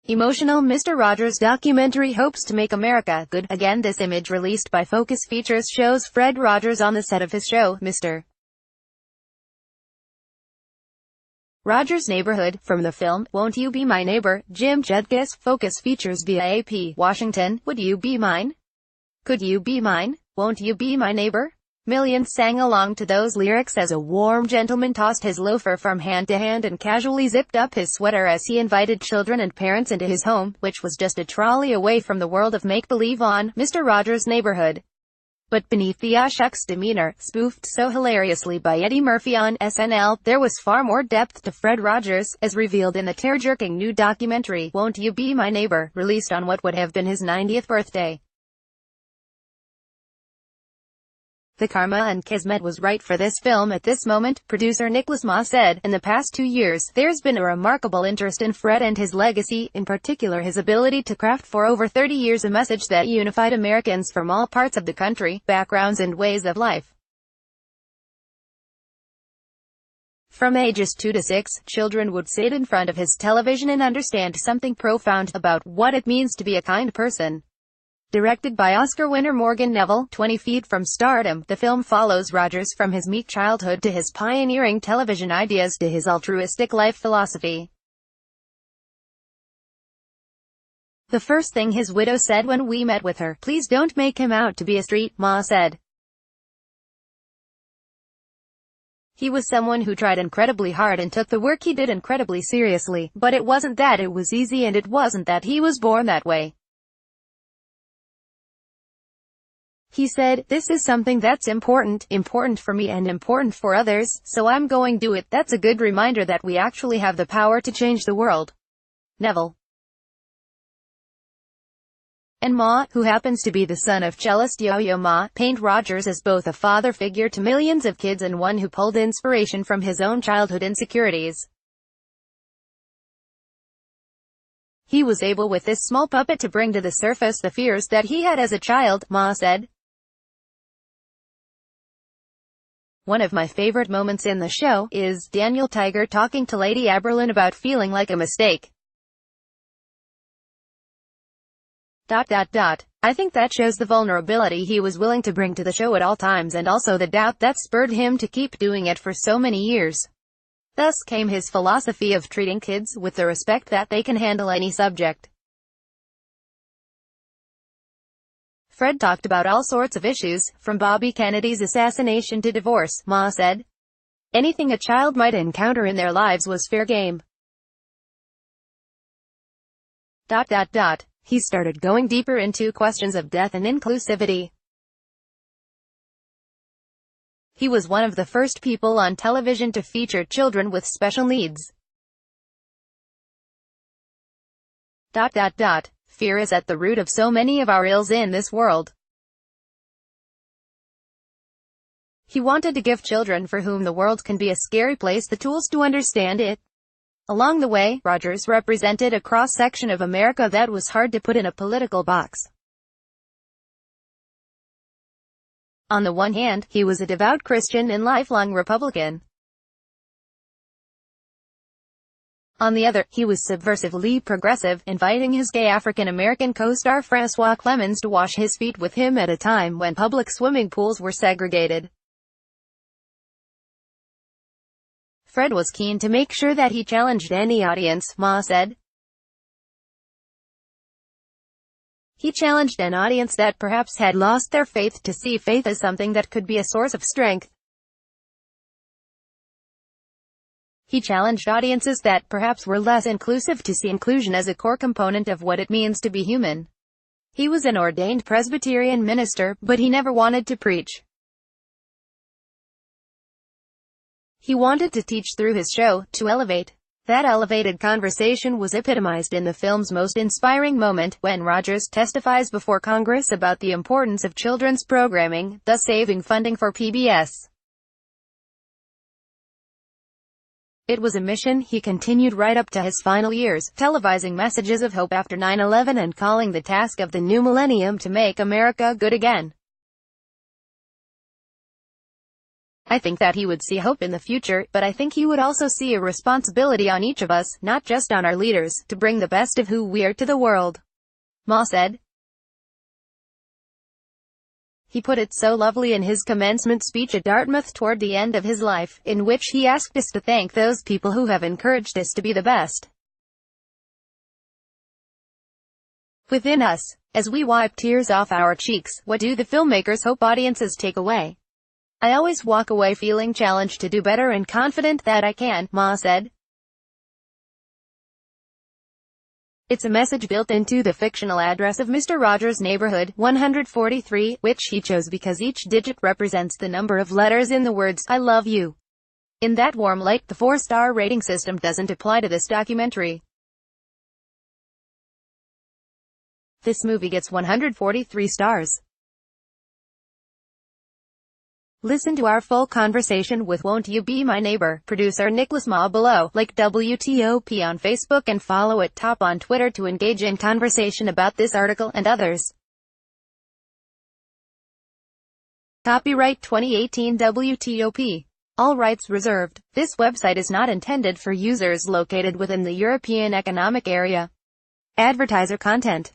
Emotional Mr. Rogers documentary hopes to make America good again. This image released by Focus Features shows Fred Rogers on the set of his show, Mr. Rogers' Neighborhood, from the film, Won't You Be My Neighbor, Jim Judkis, Focus Features via AP, Washington. Would you be mine? Could you be mine? Won't you be my neighbor? Millions sang along to those lyrics as a warm gentleman tossed his loafer from hand to hand and casually zipped up his sweater as he invited children and parents into his home, which was just a trolley away from the world of make-believe on Mr. Rogers' Neighborhood. But beneath the "ah shucks" demeanor, spoofed so hilariously by Eddie Murphy on SNL, there was far more depth to Fred Rogers, as revealed in the tear-jerking new documentary, Won't You Be My Neighbor, released on what would have been his 90th birthday. The karma and kismet was right for this film at this moment, producer Nicholas Ma said. In the past 2 years, there's been a remarkable interest in Fred and his legacy, in particular his ability to craft for over 30 years a message that unified Americans from all parts of the country, backgrounds and ways of life. From ages 2 to 6, children would sit in front of his television and understand something profound about what it means to be a kind person. Directed by Oscar winner Morgan Neville, 20 Feet from Stardom, the film follows Rogers from his meek childhood to his pioneering television ideas to his altruistic life philosophy. The first thing his widow said when we met with her, "Please don't make him out to be a street," Ma said. He was someone who tried incredibly hard and took the work he did incredibly seriously, but it wasn't that it was easy and it wasn't that he was born that way. He said, "This is something that's important for me and important for others, so I'm going to do it." That's a good reminder that we actually have the power to change the world. Neville and Ma, who happens to be the son of cellist Yo-Yo Ma, paint Rogers as both a father figure to millions of kids and one who pulled inspiration from his own childhood insecurities. He was able with this small puppet to bring to the surface the fears that he had as a child, Ma said. One of my favorite moments in the show is Daniel Tiger talking to Lady Aberlin about feeling like a mistake. I think that shows the vulnerability he was willing to bring to the show at all times and also the doubt that spurred him to keep doing it for so many years. Thus came his philosophy of treating kids with the respect that they can handle any subject. Fred talked about all sorts of issues, from Bobby Kennedy's assassination to divorce, Ma said. Anything a child might encounter in their lives was fair game. He started going deeper into questions of death and inclusivity. He was one of the first people on television to feature children with special needs. Fear is at the root of so many of our ills in this world. He wanted to give children for whom the world can be a scary place the tools to understand it. Along the way, Rogers represented a cross-section of America that was hard to put in a political box. On the one hand, he was a devout Christian and lifelong Republican. On the other, he was subversively progressive, inviting his gay African-American co-star Francois Clemens to wash his feet with him at a time when public swimming pools were segregated. Fred was keen to make sure that he challenged any audience, Ma said. He challenged an audience that perhaps had lost their faith to see faith as something that could be a source of strength. He challenged audiences that perhaps were less inclusive to see inclusion as a core component of what it means to be human. He was an ordained Presbyterian minister, but he never wanted to preach. He wanted to teach through his show, to elevate. That elevated conversation was epitomized in the film's most inspiring moment, when Rogers testifies before Congress about the importance of children's programming, thus saving funding for PBS. It was a mission he continued right up to his final years, televising messages of hope after 9/11 and calling the task of the new millennium to make America good again. I think that he would see hope in the future, but I think he would also see a responsibility on each of us, not just on our leaders, to bring the best of who we are to the world. Ma said. He put it so lovely in his commencement speech at Dartmouth toward the end of his life, in which he asked us to thank those people who have encouraged us to be the best within us. As we wipe tears off our cheeks, what do the filmmakers hope audiences take away? I always walk away feeling challenged to do better and confident that I can, Ma said. It's a message built into the fictional address of Mr. Rogers' neighborhood, 143, which he chose because each digit represents the number of letters in the words, I love you. In that warm light, the 4-star rating system doesn't apply to this documentary. This movie gets 143 stars. Listen to our full conversation with Won't You Be My Neighbor producer Nicholas Ma below. Like WTOP on Facebook and follow at Top on Twitter to engage in conversation about this article and others. Copyright 2018 WTOP. All rights reserved. This website is not intended for users located within the European Economic Area. Advertiser content.